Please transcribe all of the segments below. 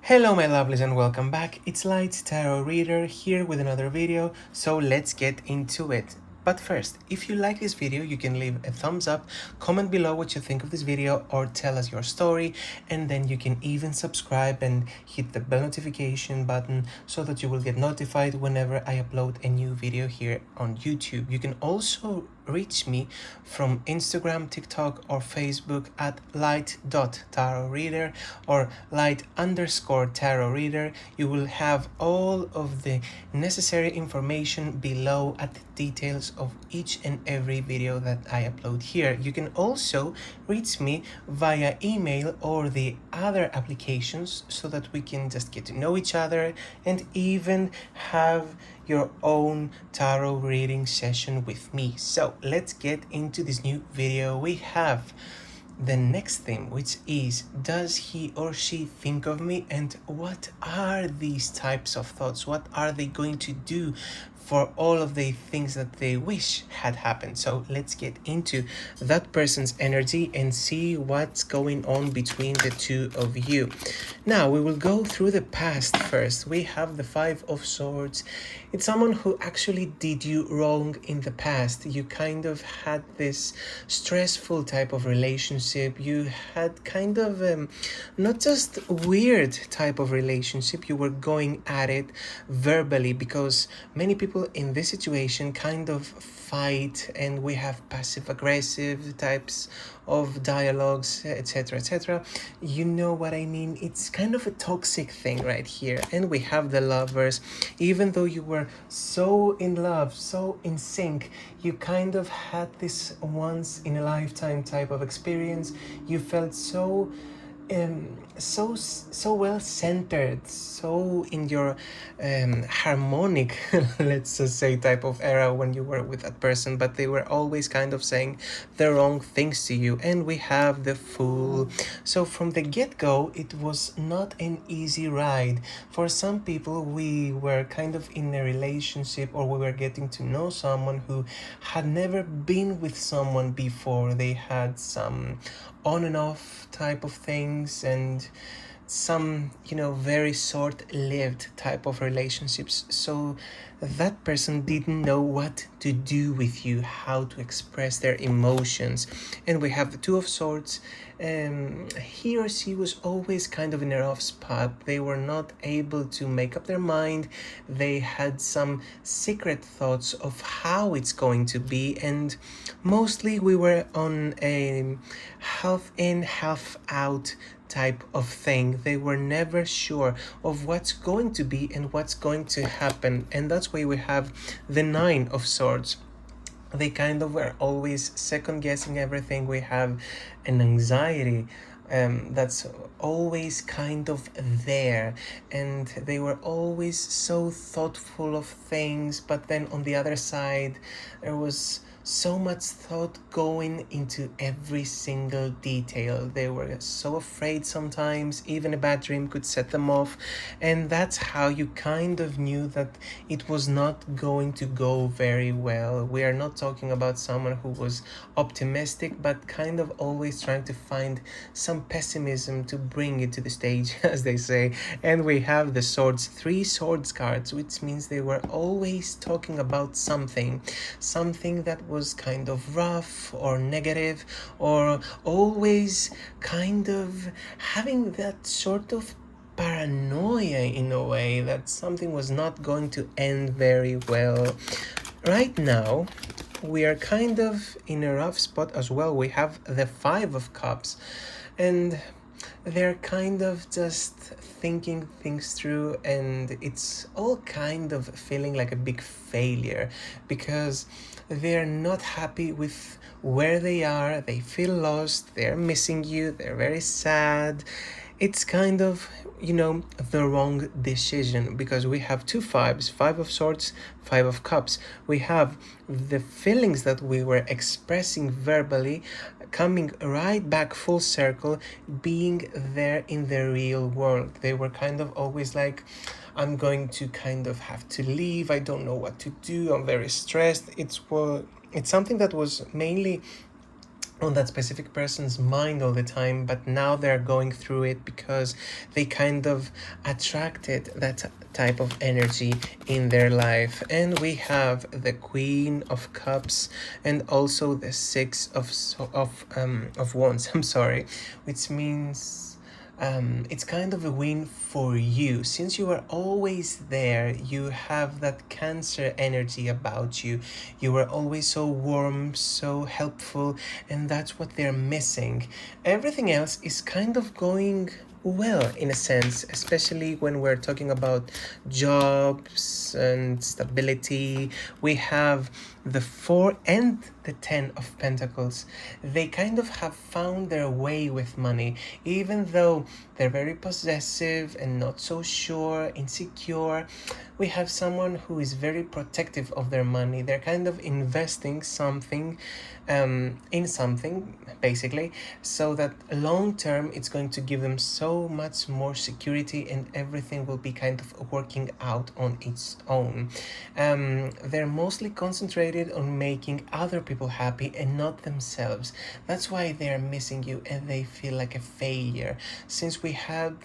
Hello my lovelies and welcome back. It's Light Tarot Reader here with another video, so let's get into it. But first, if you like this video, you can leave a thumbs up, comment below what you think of this video, or tell us your story, and then you can even subscribe and hit the bell notification button so that you will get notified whenever I upload a new video here on YouTube. You can also reach me from Instagram, TikTok, or Facebook at light.tarotreader or light_tarotreader. You will have all of the necessary information below at the details of each and every video that I upload here. You can also reach me via email or the other applications so that we can just get to know each other and even have your own tarot reading session with me. So let's get into this new video. We have the next theme, which is, does he or she think of me, and what are these types of thoughts? What are they going to do for all of the things that they wish had happened? So let's get into that person's energy and see what's going on between the two of you. Now we will go through the past first. We have the Five of Swords. It's someone who actually did you wrong in the past. You kind of had this stressful type of relationship. You had kind of not just weird type of relationship. You were going at it verbally, because many people in this situation kind of fight, and we have passive aggressive types of dialogues, etc, etc. You know what I mean? It's kind of a toxic thing right here. And we have the Lovers. Even though you were so in love, so in sync, you kind of had this once in a lifetime type of experience. You felt so well centered, so in your harmonic, let's just say, type of era when you were with that person, but they were always kind of saying the wrong things to you. And we have the Fool. So from the get-go, it was not an easy ride. For some people, we were kind of in a relationship, or we were getting to know someone who had never been with someone before. They had some on and off type of things, and some, very short-lived type of relationships. So that person didn't know what to do with you, how to express their emotions. And we have the Two of Swords. He or she was always kind of in a rough spot. They were not able to make up their mind. They had some secret thoughts of how it's going to be, and mostly we were on a half in, half out type of thing. They were never sure of what's going to be and what's going to happen. And that's why we have the Nine of Swords. They kind of were always second guessing everything. We have an anxiety that's always kind of there, and they were always so thoughtful of things, but then on the other side there was so much thought going into every single detail. They were so afraid sometimes, even a bad dream could set them off, and that's how you kind of knew that it was not going to go very well. We are not talking about someone who was optimistic, but kind of always trying to find some pessimism to bring it to the stage, as they say. And we have the Swords, Three Swords cards, which means they were always talking about something that was kind of rough or negative, or always kind of having that sort of paranoia in a way that something was not going to end very well. Right now, we are kind of in a rough spot as well. We have the Five of Cups, and they're kind of just thinking things through, and it's all kind of feeling like a big failure, because they're not happy with where they are. They feel lost, they're missing you, they're very sad. It's kind of, the wrong decision, because we have two fives, Five of Swords, Five of Cups. We have the feelings that we were expressing verbally coming right back full circle, being there in the real world. They were kind of always like, I'm going to kind of have to leave, I don't know what to do, I'm very stressed. It's something that was mainly on that specific person's mind all the time, but now they're going through it because they kind of attracted that type of energy in their life. And we have the Queen of Cups and also the Six of Wands, I'm sorry, which means it's kind of a win for you. Since you are always there, you have that Cancer energy about you. You were always so warm, so helpful, and that's what they're missing. Everything else is kind of going well in a sense, especially when we're talking about jobs and stability. We have the 4 and the 10 of Pentacles. They kind of have found their way with money, even though they're very possessive and not so sure, insecure. We have someone who is very protective of their money. They're kind of investing something in something, basically, so that long term it's going to give them so much more security and everything will be kind of working out on its own. They're mostly concentrated on making other people happy and not themselves. That's why they're missing you and they feel like a failure, since we had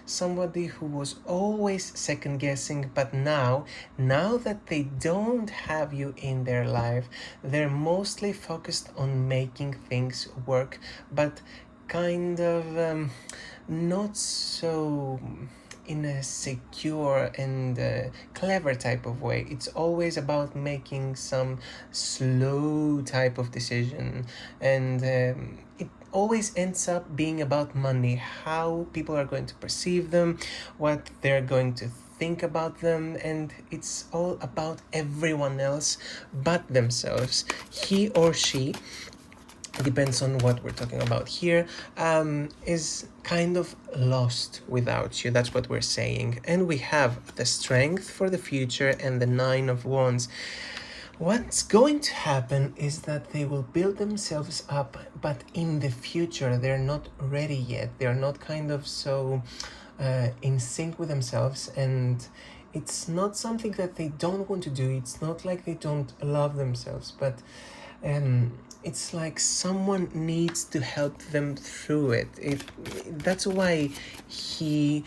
somebody who was always second guessing, but now that they don't have you in their life, they're mostly focused on making things work, but kind of not so in a secure and clever type of way. It's always about making some slow type of decision, and it always ends up being about money, how people are going to perceive them, what they're going to think about them, and it's all about everyone else but themselves. He or she, depends on what we're talking about here, is kind of lost without you. That's what we're saying. And we have the Strength for the future and the 9 of Wands. What's going to happen is that they will build themselves up, but in the future they're not ready yet. They're not kind of so in sync with themselves, and it's not something that they don't want to do. It's not like they don't love themselves, but it's like someone needs to help them through it. That's why she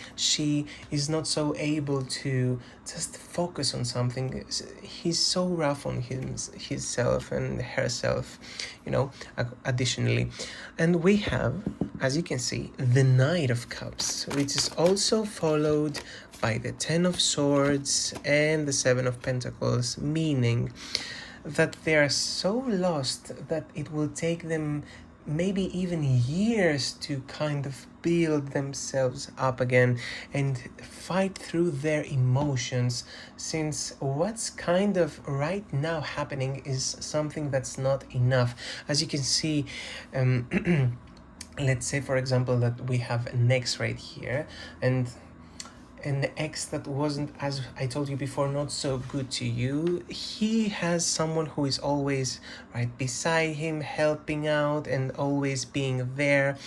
is not so able to just focus on something. He's so rough on himself and herself, additionally. And we have, as you can see, the Knight of Cups, which is also followed by the 10 of Swords and the 7 of Pentacles, meaning that they are so lost that it will take them maybe even years to kind of build themselves up again and fight through their emotions, since what's kind of right now happening is something that's not enough. As you can see, let's say for example that we have an X right here, and an ex that wasn't, as I told you before, not so good to you. He has someone who is always right beside him, helping out and always being there.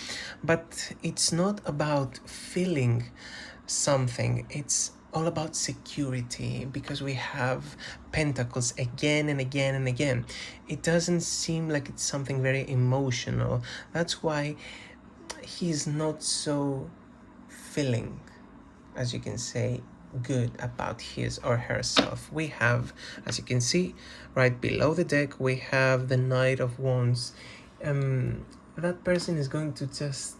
But it's not about feeling something, it's all about security, because we have Pentacles again and again and again. It doesn't seem like it's something very emotional. That's why he's not so feeling, as you can say, good about his or herself. We have, as you can see, right below the deck, we have the Knight of Wands. That person is going to just,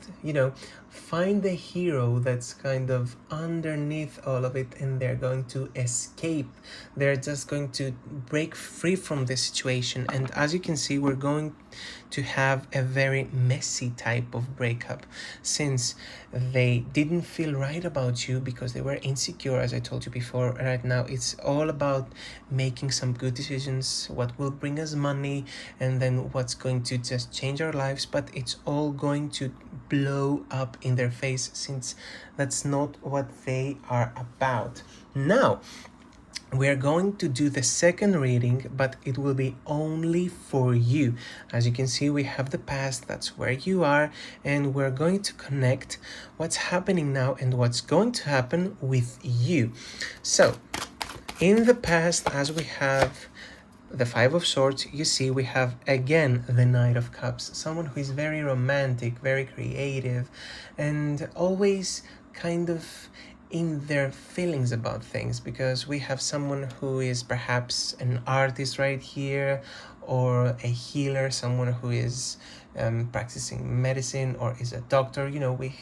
find the hero that's kind of underneath all of it, and they're going to escape. They're just going to break free from the situation. And as you can see, we're going to have a very messy type of breakup, since they didn't feel right about you because they were insecure, as I told you before. Right now it's all about making some good decisions, what will bring us money, and then what's going to just change our lives, but it's all going to blow up in their face, since that's not what they are about. Now we are going to do the second reading, but it will be only for you. As you can see, we have the past, that's where you are, and we're going to connect what's happening now and what's going to happen with you. So in the past, as we have the Five of Swords, you see we have again the Knight of Cups, someone who is very romantic, very creative, and always kind of in their feelings about things, because we have someone who is perhaps an artist right here, or a healer, someone who is practicing medicine, or is a doctor. You know, we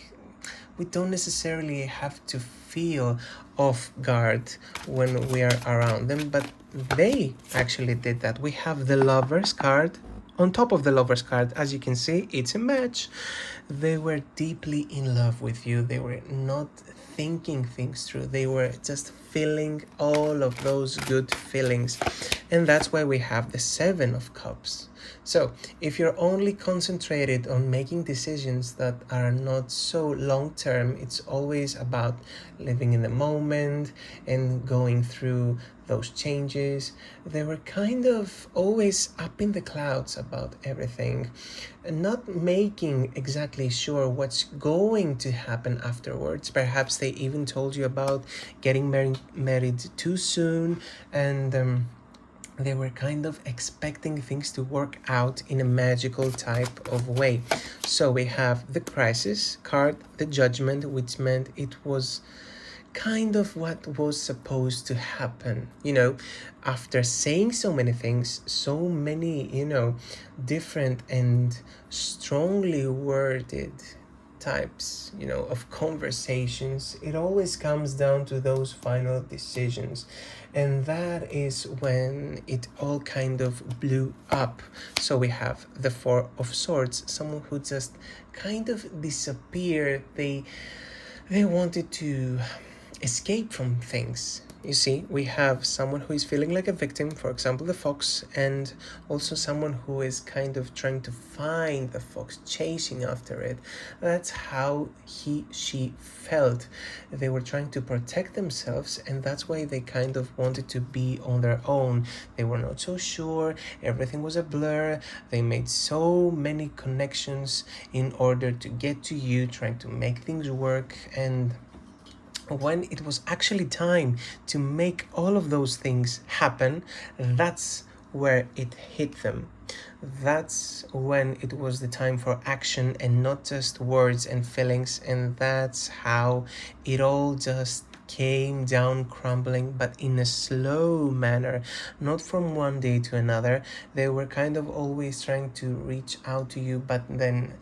don't necessarily have to feel off guard when we are around them, but they actually did that. We have the Lovers card. On top of the Lovers card, as you can see, it's a match. They were deeply in love with you. They were not thinking things through. They were just feeling all of those good feelings. And that's why we have the Seven of Cups. So if you're only concentrated on making decisions that are not so long term, it's always about living in the moment and going through those changes. They were kind of always up in the clouds about everything, not making exactly sure what's going to happen afterwards. Perhaps they even told you about getting married too soon, and they were kind of expecting things to work out in a magical type of way. So we have the Crisis card, the Judgment, which meant it was kind of what was supposed to happen. You know, after saying so many things, so many, different and strongly worded types, of conversations, it always comes down to those final decisions. And that is when it all kind of blew up. So we have the Four of Swords, someone who just kind of disappeared. They wanted to escape from things. You see, we have someone who is feeling like a victim, for example, the fox, and also someone who is kind of trying to find the fox, chasing after it. That's how she felt. They were trying to protect themselves, and that's why they kind of wanted to be on their own. They were not so sure, everything was a blur. They made so many connections in order to get to you, trying to make things work, and when it was actually time to make all of those things happen, that's where it hit them. That's when it was the time for action and not just words and feelings, and that's how it all just came down crumbling, but in a slow manner, not from one day to another. They were kind of always trying to reach out to you, but then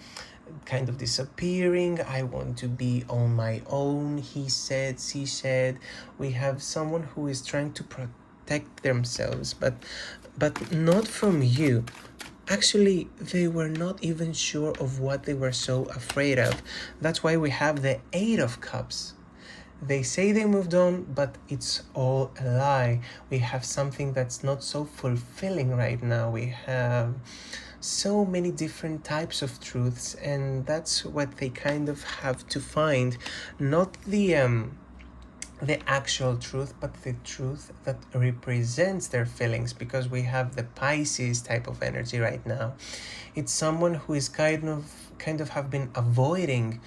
kind of disappearing. I want to be on my own, he said, she said. We have someone who is trying to protect themselves, but not from you. Actually, they were not even sure of what they were so afraid of. That's why we have the Eight of Cups. They say they moved on, but it's all a lie. We have something that's not so fulfilling right now. We have so many different types of truths, and that's what they kind of have to find. Not the actual truth, but the truth that represents their feelings, because we have the Pisces type of energy right now. It's someone who is kind of have been avoiding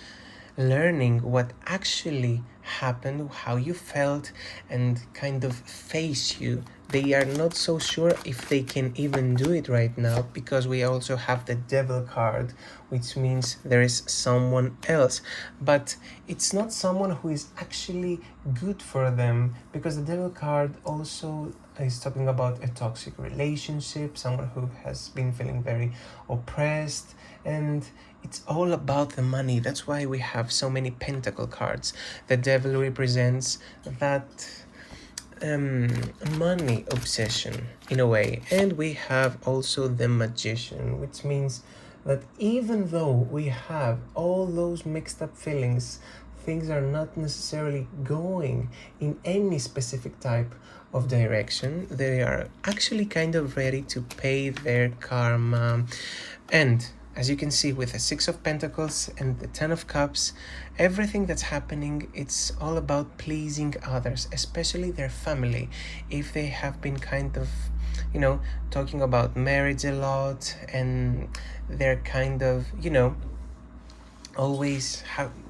learning what actually happened, how you felt, and kind of face you. They are not so sure if they can even do it right now, because we also have the Devil card, which means there is someone else, but it's not someone who is actually good for them, because the Devil card also is talking about a toxic relationship, someone who has been feeling very oppressed, and it's all about the money. That's why we have so many pentacle cards. The Devil represents that money obsession in a way, and we have also the Magician, which means that even though we have all those mixed up feelings, things are not necessarily going in any specific type of direction. They are actually kind of ready to pay their karma. And as you can see, with the Six of Pentacles and the Ten of Cups, everything that's happening, it's all about pleasing others, especially their family. If they have been kind of, talking about marriage a lot, and they're kind of,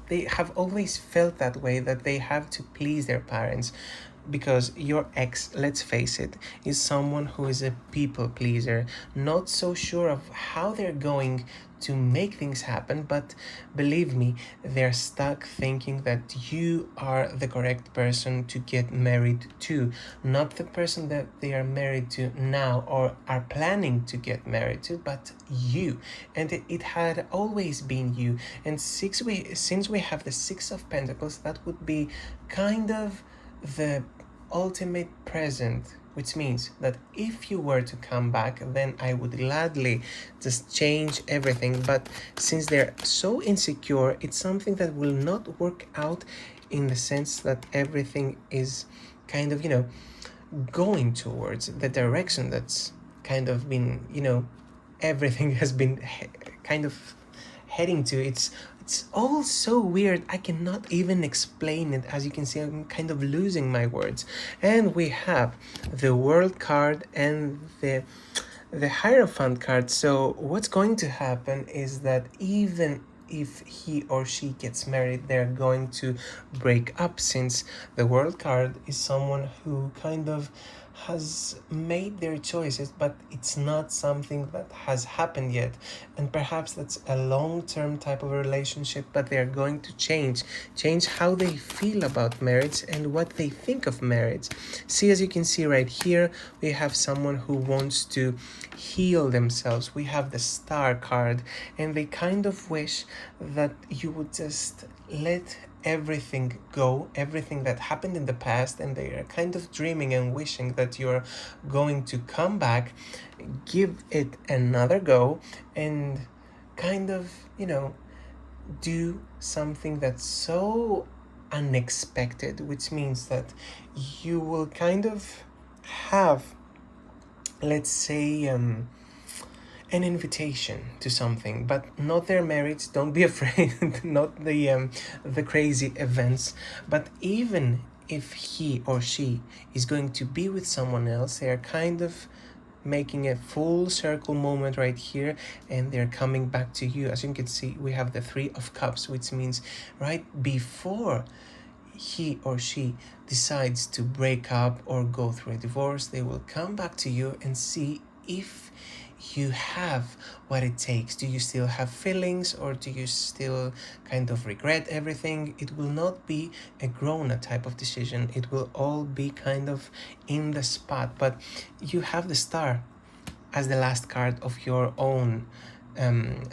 they have always felt that way, that they have to please their parents. because your ex, let's face it, is someone who is a people pleaser, not so sure of how they're going to make things happen, but believe me, they're stuck thinking that you are the correct person to get married to, not the person that they are married to now or are planning to get married to, but you. And it had always been you. And since we have the Six of Pentacles, that would be kind of the ultimate present, which means that if you were to come back, then I would gladly just change everything. But since they're so insecure, it's something that will not work out, in the sense that everything is kind of, going towards the direction that's kind of been, everything has been kind of heading to. It's all so weird. I cannot even explain it. As you can see, I'm kind of losing my words. And we have the World card and the Hierophant card. So what's going to happen is that even if he or she gets married, they're going to break up, since the World card is someone who kind of has made their choices, but it's not something that has happened yet. And perhaps that's a long-term type of relationship, but they're going to change how they feel about marriage and what they think of marriage. See, as you can see right here, we have someone who wants to heal themselves. We have the Star card, and they kind of wish that you would just let everything go, everything that happened in the past, and they are kind of dreaming and wishing that you're going to come back, give it another go, and kind of, do something that's so unexpected, which means that you will kind of have, let's say, an invitation to something, but not their marriage. Don't be afraid. Not the crazy events, but even if he or she is going to be with someone else, they are kind of making a full circle moment right here, and they're coming back to you. As you can see, we have the Three of Cups, which means right before he or she decides to break up or go through a divorce, they will come back to you and see if you have what it takes. Do you still have feelings, or do you still kind of regret everything? It will not be a grown-up type of decision. It will all be kind of in the spot. But you have the Star as the last card of your own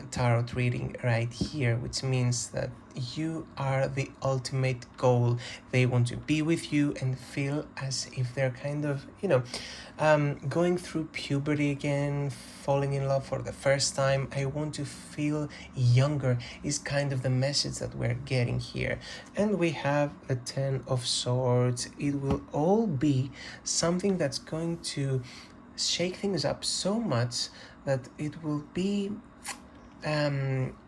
tarot reading right here, which means that you are the ultimate goal. They want to be with you and feel as if they're kind of, going through puberty again, falling in love for the first time. I want to feel younger is kind of the message that we're getting here. And we have the Ten of Swords. It will all be something that's going to shake things up so much that it will be,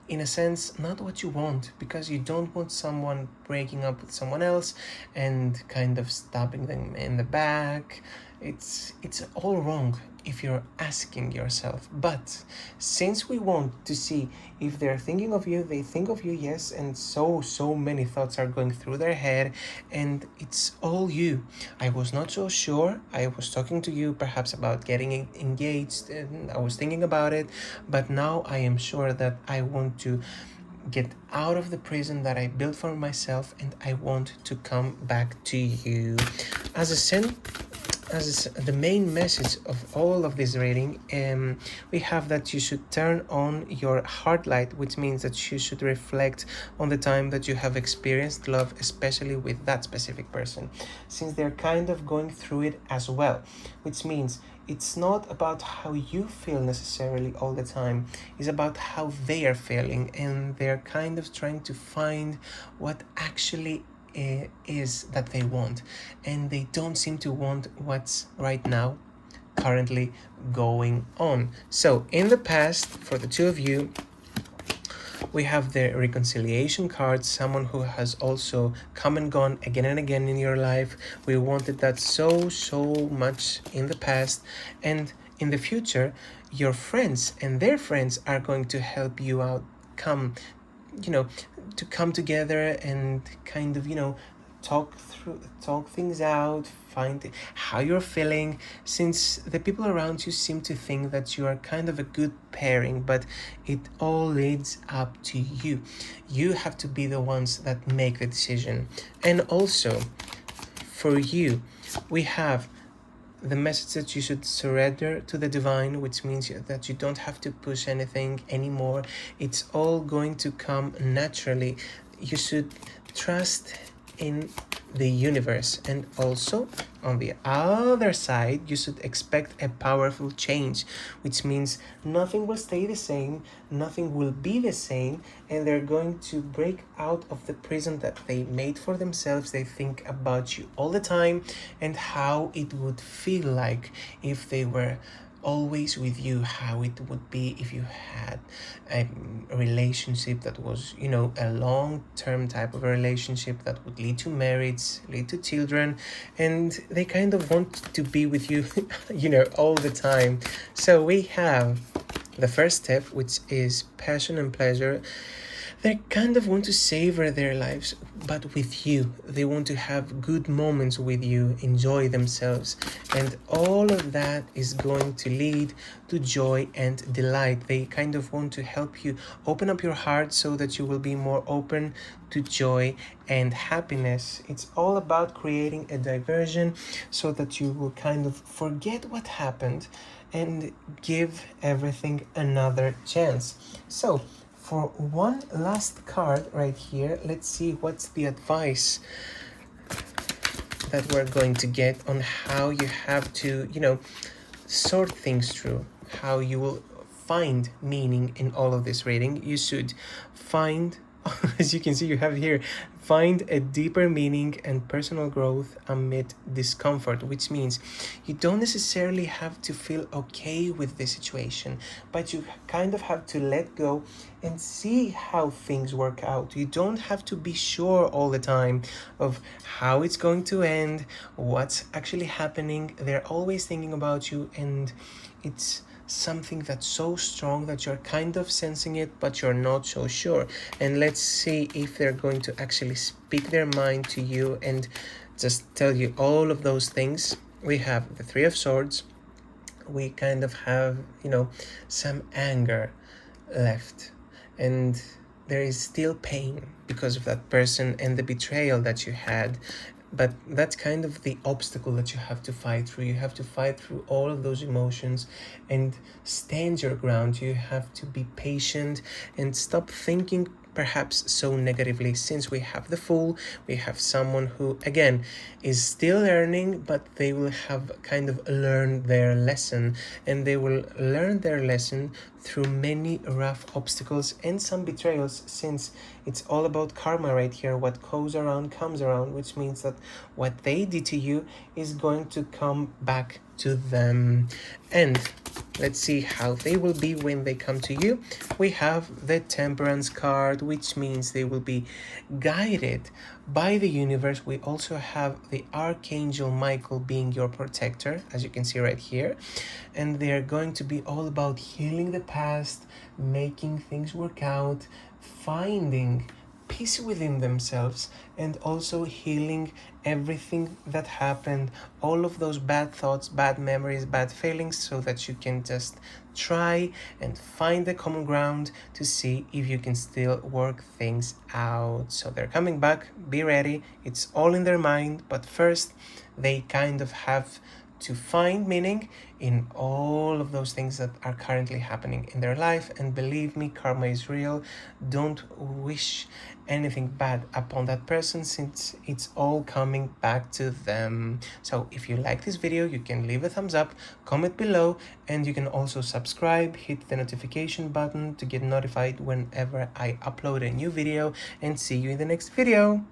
in a sense, not what you want, because you don't want someone breaking up with someone else and kind of stabbing them in the back. It's all wrong if you're asking yourself. But since we want to see if they're thinking of you, they think of you, yes, and so many thoughts are going through their head, and it's all you. I was not so sure. I was talking to you perhaps about getting engaged, and I was thinking about it, but now I am sure that I want to get out of the prison that I built for myself, and I want to come back to you. As the main message of all of this reading, we have that you should turn on your heart light, which means that you should reflect on the time that you have experienced love, especially with that specific person, since they're kind of going through it as well, which means it's not about how you feel necessarily all the time. It's about how they are feeling, and they're kind of trying to find what actually is that they want, and they don't seem to want what's right now currently going on. So in the past, for the two of you, we have the reconciliation card, someone who has also come and gone again and again in your life. We wanted that so much in the past, and in the future, your friends and their friends are going to help you out, to come together and kind of, talk things out, find how you're feeling, since the people around you seem to think that you are kind of a good pairing, but it all leads up to you. You have to be the ones that make the decision. And also, for you, we have the message that you should surrender to the divine, which means that you don't have to push anything anymore. It's all going to come naturally. You should trust in the universe. And also, on the other side, you should expect a powerful change, which means nothing will stay the same, nothing will be the same, and they're going to break out of the prison that they made for themselves. They think about you all the time and how it would feel like if they were always with you, how it would be if you had a relationship that was, a long-term type of a relationship that would lead to marriage, lead to children, and they kind of want to be with you, all the time. So we have the first step, which is passion and pleasure. They kind of want to savor their lives, but with you. They want to have good moments with you, enjoy themselves. And all of that is going to lead to joy and delight. They kind of want to help you open up your heart so that you will be more open to joy and happiness. It's all about creating a diversion so that you will kind of forget what happened and give everything another chance. So, for one last card right here, let's see what's the advice that we're going to get on how you have to, sort things through, how you will find meaning in all of this reading. You should find, as you can see, you have here, find a deeper meaning and personal growth amid discomfort, which means you don't necessarily have to feel okay with the situation, but you kind of have to let go and see how things work out. You don't have to be sure all the time of how it's going to end, what's actually happening. They're always thinking about you, and it's something that's so strong that you're kind of sensing it, but you're not so sure. And let's see if they're going to actually speak their mind to you and just tell you all of those things. We have the Three of Swords. We kind of have, some anger left, and there is still pain because of that person and the betrayal that you had. But that's kind of the obstacle that you have to fight through. You have to fight through all of those emotions and stand your ground. You have to be patient and stop thinking perhaps so negatively. Since we have the Fool, we have someone who, again, is still learning, but they will have kind of learned their lesson, and they will learn their lesson through many rough obstacles and some betrayals, since it's all about karma right here. What goes around comes around, which means that what they did to you is going to come back to them. And let's see how they will be when they come to you. We have the Temperance card, which means they will be guided by the universe. We also have the Archangel Michael being your protector, as you can see right here. And they're going to be all about healing the past, making things work out, finding peace within themselves, and also healing everything that happened, all of those bad thoughts, bad memories, bad feelings, so that you can just try and find the common ground to see if you can still work things out. So they're coming back, be ready, it's all in their mind, but first they kind of have to find meaning in all of those things that are currently happening in their life. And believe me, karma is real. Don't wish anything bad upon that person, since it's all coming back to them. So if you like this video, you can leave a thumbs up, comment below, and you can also subscribe, hit the notification button to get notified whenever I upload a new video, and see you in the next video.